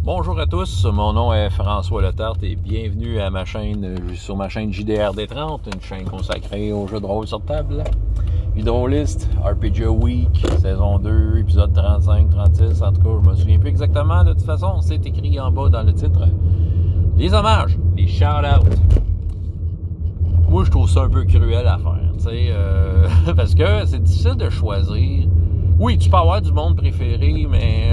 Bonjour à tous, mon nom est François Letarte et bienvenue à ma chaîne, sur ma chaîne JDRD30, une chaîne consacrée aux jeux de rôle sur table. Hydrolist, RPG Week, saison 2, épisode 35, 36, en tout cas, je me souviens plus exactement. De toute façon, c'est écrit en bas dans le titre. Les hommages, les shout-outs. Moi, je trouve ça un peu cruel à faire, tu sais, parce que c'est difficile de choisir. Oui, tu peux avoir du monde préféré, mais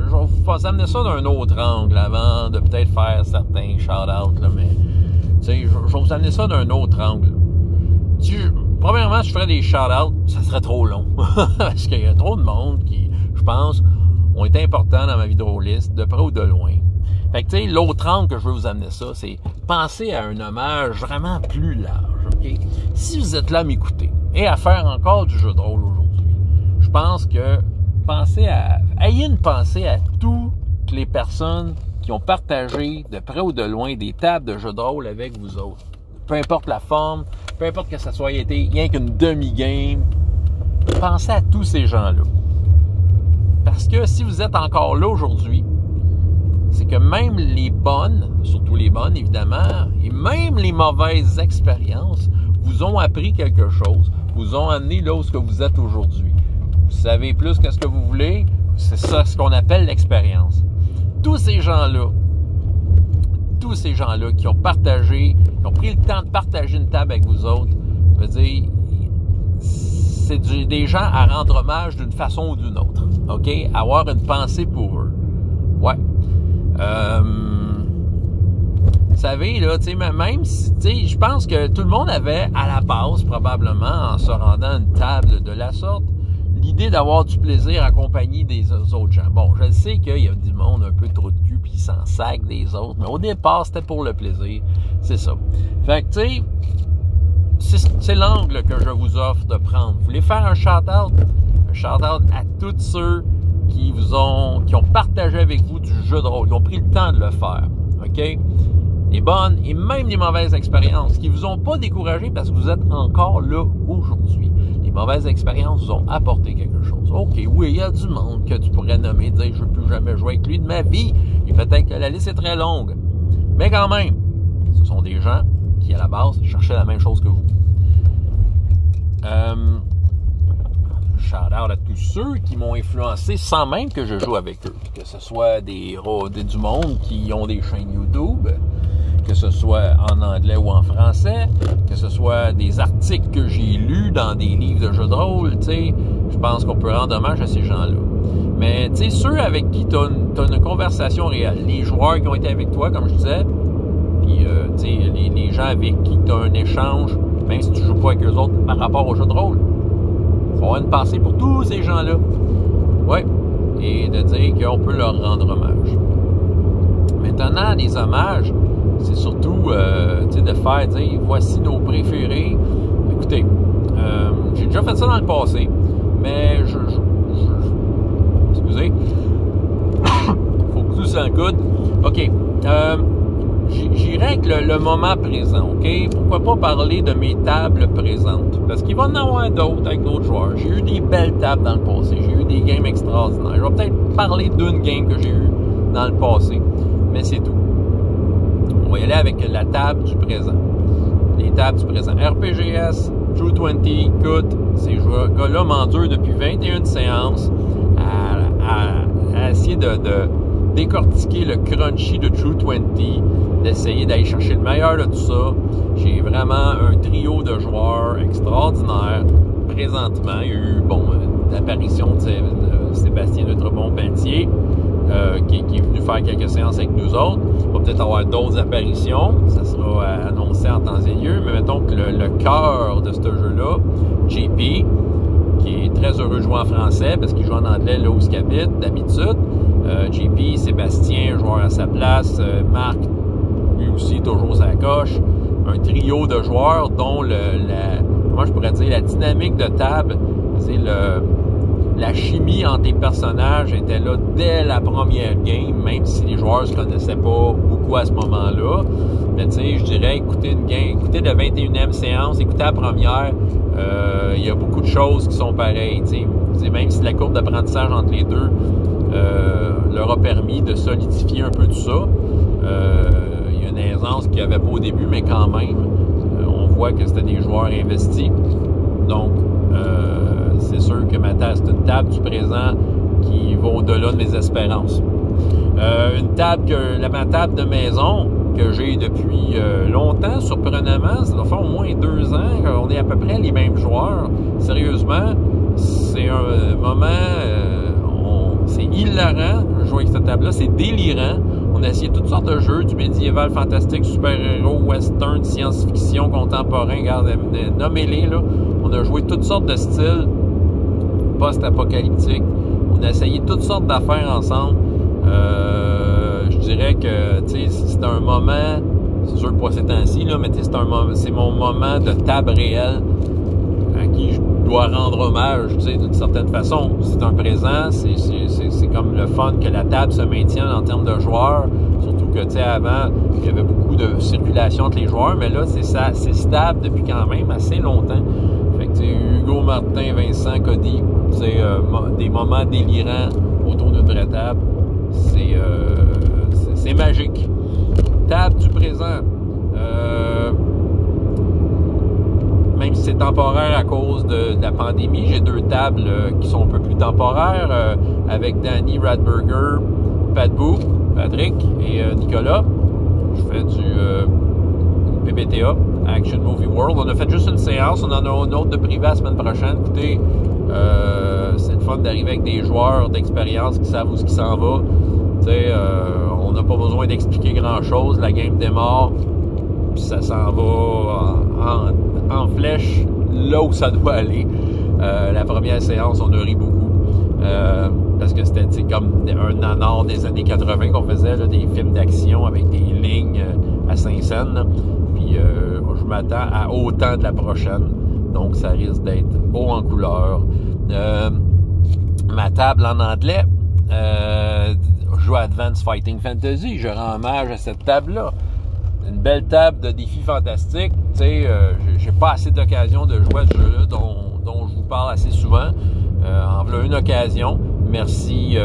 je vais vous amener ça d'un autre angle avant de peut-être faire certains shout-outs, là, mais tu sais, je vais vous amener ça d'un autre angle. Premièrement, si je ferais des shout-outs, ça serait trop long, parce qu'il y a trop de monde qui, je pense, ont été importants dans ma vidéoliste, de près ou de loin. Fait que, tu sais, l'autre angle que je veux vous amener ça, c'est penser à un hommage vraiment plus large, OK? Si vous êtes là à m'écouter et à faire encore du jeu de rôle aujourd'hui, je pense que ayez une pensée à toutes les personnes qui ont partagé de près ou de loin des tables de jeu de rôle avec vous autres. Peu importe la forme, peu importe que ça soit été rien qu'une demi-game, pensez à tous ces gens-là. Parce que si vous êtes encore là aujourd'hui, c'est que même les bonnes, surtout les bonnes évidemment, et même les mauvaises expériences vous ont appris quelque chose, vous ont amené là où vous êtes aujourd'hui. Vous savez plus que ce que vous voulez, c'est ça ce qu'on appelle l'expérience. Tous ces gens-là qui ont partagé, qui ont pris le temps de partager une table avec vous autres, je veux dire, c'est des gens à rendre hommage d'une façon ou d'une autre, OK? Avoir une pensée pour eux. Ouais. Vous savez, là, tu sais, même si, tu sais, je pense que tout le monde avait, à la base, probablement, en se rendant à une table de la sorte, l'idée d'avoir du plaisir accompagné des autres gens. Bon, je sais qu'il y a du monde un peu trop de cul, puis ils s'en sacent des autres, mais au départ, c'était pour le plaisir. C'est ça. Fait que, tu sais, c'est l'angle que je vous offre de prendre. Vous voulez faire un shout-out? Un shout-out à tous ceux qui ont partagé avec vous du jeu de rôle, qui ont pris le temps de le faire, OK? Les bonnes et même les mauvaises expériences qui vous ont pas découragé parce que vous êtes encore là aujourd'hui. Les mauvaises expériences vous ont apporté quelque chose. OK, oui, il y a du monde que tu pourrais nommer, dire je ne veux plus jamais jouer avec lui de ma vie, et peut-être que la liste est très longue. Mais quand même, ce sont des gens qui, à la base, cherchaient la même chose que vous. Shout-out à tous ceux qui m'ont influencé sans même que je joue avec eux. Que ce soit du monde qui ont des chaînes YouTube, que ce soit en anglais ou en français, que ce soit des articles que j'ai lus dans des livres de jeux de rôle, tu sais, je pense qu'on peut rendre hommage à ces gens-là. Mais, tu sais, ceux avec qui tu as une conversation réelle, les joueurs qui ont été avec toi, comme je disais, puis, tu sais, les gens avec qui tu as un échange, même si tu ne joues pas avec eux autres par rapport au jeu de rôle. Il faut avoir une pensée pour tous ces gens-là. Ouais. Et de dire qu'on peut leur rendre hommage. Maintenant, les hommages, c'est surtout de faire dire voici nos préférés. Écoutez, j'ai déjà fait ça dans le passé, mais excusez, faut que tout ça coude. OK, j'irai avec le moment présent, OK? Pourquoi pas parler de mes tables présentes? Parce qu'il va en avoir d'autres avec d'autres joueurs. J'ai eu des belles tables dans le passé, j'ai eu des games extraordinaires. Je vais peut-être parler d'une game que j'ai eue dans le passé, mais c'est tout. On va y aller avec la table du présent. Les tables du présent. RPGS, True 20, écoute, ces gars-là m'endurent depuis 21 séances à essayer de décortiquer le crunchy de True 20, d'essayer d'aller chercher le meilleur de tout ça. J'ai vraiment un trio de joueurs extraordinaires présentement. Il y a eu, l'apparition de Sébastien Notre-Bon-Pentier, qui est venu faire quelques séances avec nous autres. Il va peut-être avoir d'autres apparitions. Ça sera annoncé en temps et lieu. Mais mettons que le cœur de ce jeu-là, JP, qui est très heureux de jouer en français parce qu'il joue en anglais là où il habite d'habitude. JP, Sébastien, joueur à sa place. Marc, lui aussi, toujours sa coche. Un trio de joueurs dont comment je pourrais dire, la dynamique de table, c'est la chimie entre les personnages était là dès la première game, même si les joueurs ne se connaissaient pas beaucoup à ce moment-là. Mais tu sais, je dirais, écoutez une game, écoutez la 21e séance, écoutez la première, il y a beaucoup de choses qui sont pareilles. Tu sais, même si la courbe d'apprentissage entre les deux leur a permis de solidifier un peu tout ça. Il y a une aisance qu'il n'y avait pas au début, mais quand même, on voit que c'était des joueurs investis. Donc, c'est sûr que c'est une table du présent qui va au-delà de mes espérances. Ma table de maison que j'ai depuis longtemps, surprenamment, ça doit faire au moins 2 ans, on est à peu près les mêmes joueurs. Sérieusement, c'est un moment, c'est hilarant de jouer avec cette table-là, c'est délirant. On a essayé toutes sortes de jeux, du médiéval, fantastique, super-héros, western, science-fiction, contemporain, regardez, nommez-les, là. On a joué toutes sortes de styles post-apocalyptiques. On a essayé toutes sortes d'affaires ensemble. Je dirais que c'est un moment, c'est sûr pas ces temps-ci, là, mais c'est mon moment de table réelle à qui je dois rendre hommage, d'une certaine façon. C'est un présent, c'est comme le fun que la table se maintienne en termes de joueurs, surtout que avant, il y avait beaucoup de circulation entre les joueurs, mais là, c'est stable depuis quand même assez longtemps. Fait que Hugo, Martin, Vincent, Cody, des moments délirants autour d'une vraie table. C'est magique. Table du présent. Même si c'est temporaire à cause de la pandémie, j'ai 2 tables qui sont un peu plus temporaires avec Danny Radberger, Patrick et Nicolas. Je fais du PBTA, Action Movie World. On a fait juste une séance, on en a une autre de privé la semaine prochaine. Écoutez, c'est le fun d'arriver avec des joueurs d'expérience qui savent où ce qui s'en va. On n'a pas besoin d'expliquer grand-chose. La game démarre, puis ça s'en va en flèche là où ça doit aller. La première séance, on a ri beaucoup. Parce que c'était comme un nanar des années 80 qu'on faisait, là, des films d'action avec des lignes à 5 scènes. Puis je m'attends à autant de la prochaine. Donc ça risque d'être haut en couleur. Ma table en anglais, je joue à Advanced Fighting Fantasy. Je rends hommage à cette table-là. Une belle table de défis fantastiques. J'ai pas assez d'occasion de jouer à ce jeu-là dont je vous parle assez souvent. En voilà une occasion. Merci,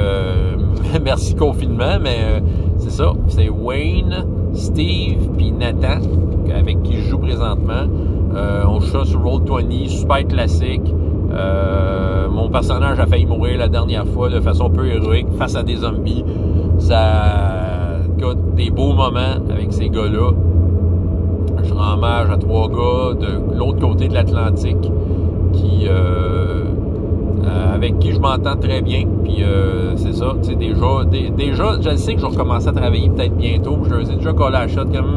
merci confinement, mais c'est ça. C'est Wayne, Steve puis Nathan avec qui je joue présentement. On joue ça sur Roll20, super classique. Mon personnage a failli mourir la dernière fois de façon peu héroïque face à des zombies. Ça a des beaux moments avec ces gars-là. Je rends hommage à 3 gars de l'autre côté de l'Atlantique avec qui je m'entends très bien. Puis c'est ça, tu sais, déjà, je sais que je vais recommencer à travailler peut-être bientôt. Je les ai déjà collé à la shot comme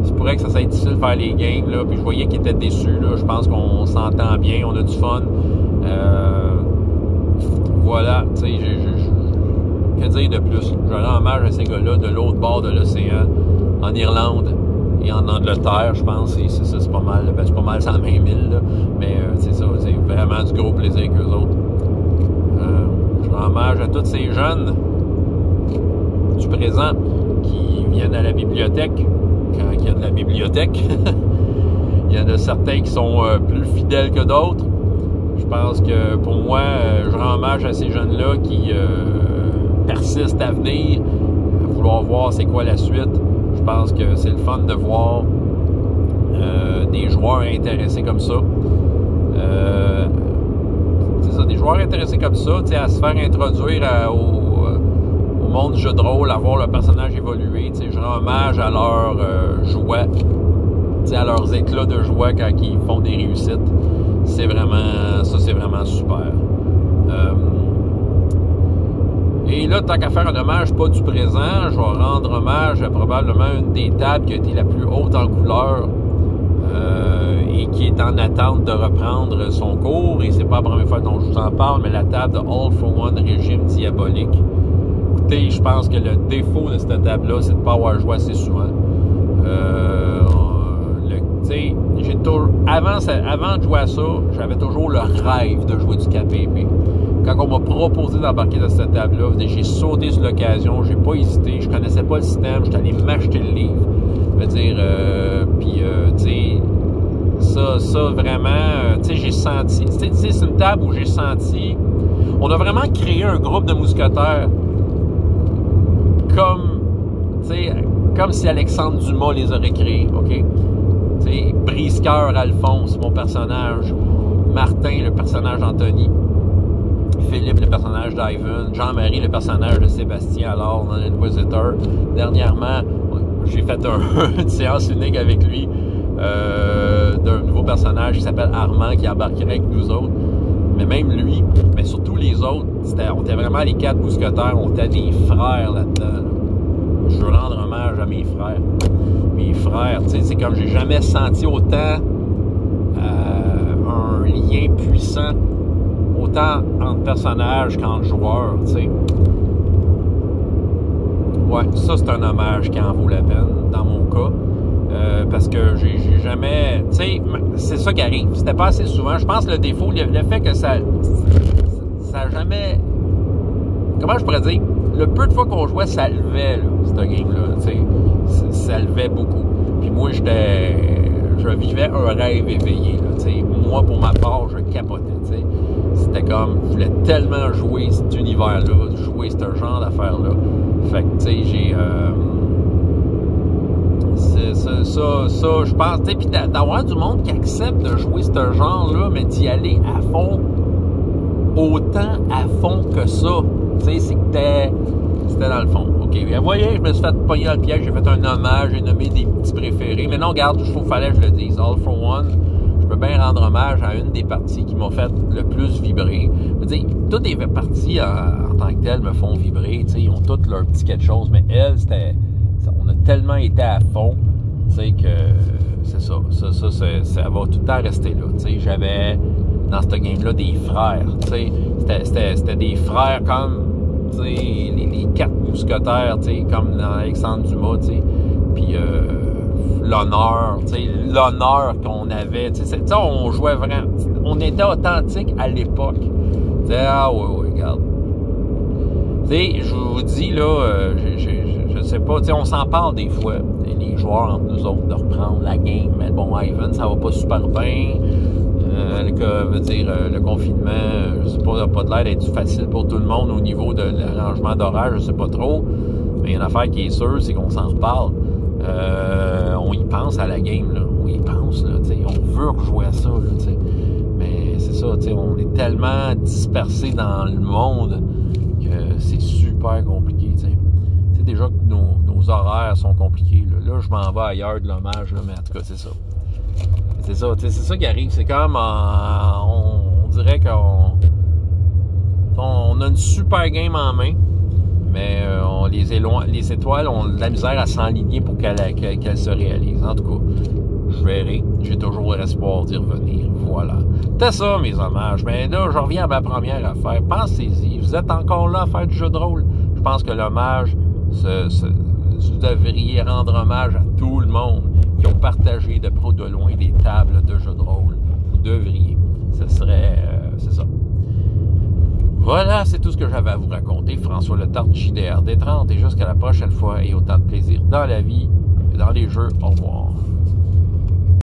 c'est pourrait que ça soit difficile de faire les games, là. Puis je voyais qu'ils étaient déçus, là. Je pense qu'on s'entend bien, on a du fun. Voilà, tu sais, que dire de plus? Je rends hommage à ces gars-là de l'autre bord de l'océan, en Irlande et en Angleterre, je pense. Et c'est pas mal, c'est pas mal 120 000, là. Mais c'est ça, c'est vraiment du gros plaisir avec eux autres. Je rends hommage à tous ces jeunes du présent qui viennent à la bibliothèque quand il y a de la bibliothèque. Il y en a certains qui sont plus fidèles que d'autres. Je pense que pour moi, je rends hommage à ces jeunes-là qui persistent à venir, à vouloir voir c'est quoi la suite. Je pense que c'est le fun de voir des joueurs intéressés comme ça. C'est ça, des joueurs intéressés comme ça, à se faire introduire au monde du jeu de rôle, à voir le personnage évoluer. Je rends hommage à leur joie, à leurs éclats de joie quand ils font des réussites. C'est vraiment super. Et là, tant qu'à faire un hommage pas du présent, je vais rendre hommage à probablement une des tables qui a été la plus haute en couleur et qui est en attente de reprendre son cours. Et c'est pas la première fois dont je vous en parle, mais la table de All for One Régime Diabolique. Écoutez, je pense que le défaut de cette table-là, c'est de ne pas avoir joué assez souvent. Avant de jouer à ça, j'avais toujours le rêve de jouer du 4PP. Quand on m'a proposé d'embarquer dans cette table-là, j'ai sauté sur l'occasion, j'ai pas hésité, je connaissais pas le système, j'étais allé m'acheter le livre. Je veux dire, ça vraiment, j'ai senti, c'est une table où j'ai senti, On a vraiment créé un groupe de mousquetaires comme si Alexandre Dumas les aurait créés, OK? T'sais, Brise-Cœur Alphonse, mon personnage. Martin, le personnage d'Anthony. Philippe, le personnage d'Ivan. Jean-Marie, le personnage de Sébastien, alors dans l'Inquisitor. Dernièrement, j'ai fait une séance unique avec lui d'un nouveau personnage qui s'appelle Armand, qui embarquerait avec nous autres. Mais même lui, mais surtout les autres, on était vraiment les 4 mousquetaires, on était des frères là-dedans. Là. Je veux rendre hommage à mes frères. Mes frères, tu sais, c'est comme j'ai jamais senti autant un lien puissant, autant entre personnages qu'entre joueurs, tu sais. Ouais, ça c'est un hommage qui en vaut la peine, dans mon cas. Parce que j'ai jamais... Tu sais, c'est ça qui arrive. C'était pas assez souvent. Je pense que le défaut, le fait que ça a jamais... Comment je pourrais dire? Le peu de fois qu'on jouait, ça levait, là, cette game-là. Tu sais, ça levait beaucoup. Puis moi, je vivais un rêve éveillé, là. Tu sais, moi, pour ma part, je capotais, tu sais. C'était comme... Je voulais tellement jouer cet univers-là, jouer ce genre d'affaires-là. Fait que, tu sais, j'ai... Ça, je pense, tu sais, puis d'avoir du monde qui accepte de jouer ce genre-là, mais d'y aller à fond, autant à fond que ça, tu sais, c'était dans le fond. OK, bien, vous voyez, je me suis fait pogner dans le piège, j'ai fait un hommage, j'ai nommé des petits préférés, mais non, regarde, je trouve qu'il fallait que je le dise. All for One, je peux bien rendre hommage à une des parties qui m'ont fait le plus vibrer. Je veux dire, toutes les parties en tant que telles me font vibrer, tu sais, ils ont toutes leur petit quelque chose, mais elle, on a tellement été à fond, tu sais, que c'est ça va tout le temps rester là. Tu sais, j'avais dans cette game-là des frères, tu sais, c'était des frères comme, tu sais, les 4 mousquetaires, tu sais, comme dans Alexandre Dumas, tu sais, puis l'honneur, tu sais, l'honneur qu'on avait, tu sais, on jouait vraiment, on était authentique à l'époque. Tu sais, ah ouais, regarde. Tu sais, je vous dis, là, je sais pas, tu sais, on s'en parle des fois, les joueurs entre nous autres, de reprendre la game. Mais bon, Ivan, ça va pas super bien. Le confinement, je sais pas, n'a pas de l'air d'être facile pour tout le monde au niveau de l'arrangement d'horaire, je sais pas trop. Mais il y a une affaire qui est sûre, c'est qu'on s'en reparle. On y pense à la game, là. On y pense, là, tu sais, on veut rejouer à ça, là, tu sais. Mais c'est ça, tu sais, on est tellement dispersés dans le monde que c'est super compliqué, tu sais. Déjà que nos horaires sont compliqués. Là, je m'en vais ailleurs de l'hommage, mais en tout cas, c'est ça. C'est ça, tu sais, c'est ça qui arrive. C'est comme, on dirait qu'on a une super game en main, mais les étoiles ont de la misère à s'enligner pour qu'elle se réalise. En tout cas, je verrai. J'ai toujours l'espoir d'y revenir. Voilà. C'était ça, mes hommages. Mais là, je reviens à ma première affaire. Pensez-y. Vous êtes encore là à faire du jeu de rôle. Je pense que l'hommage... vous devriez rendre hommage à tout le monde qui ont partagé de près ou de loin des tables de jeux de rôle. Vous devriez. Ce serait... c'est ça. Voilà, c'est tout ce que j'avais à vous raconter. François Letarte, JDR D30. Et jusqu'à la prochaine fois, et autant de plaisir dans la vie et dans les jeux. Au revoir.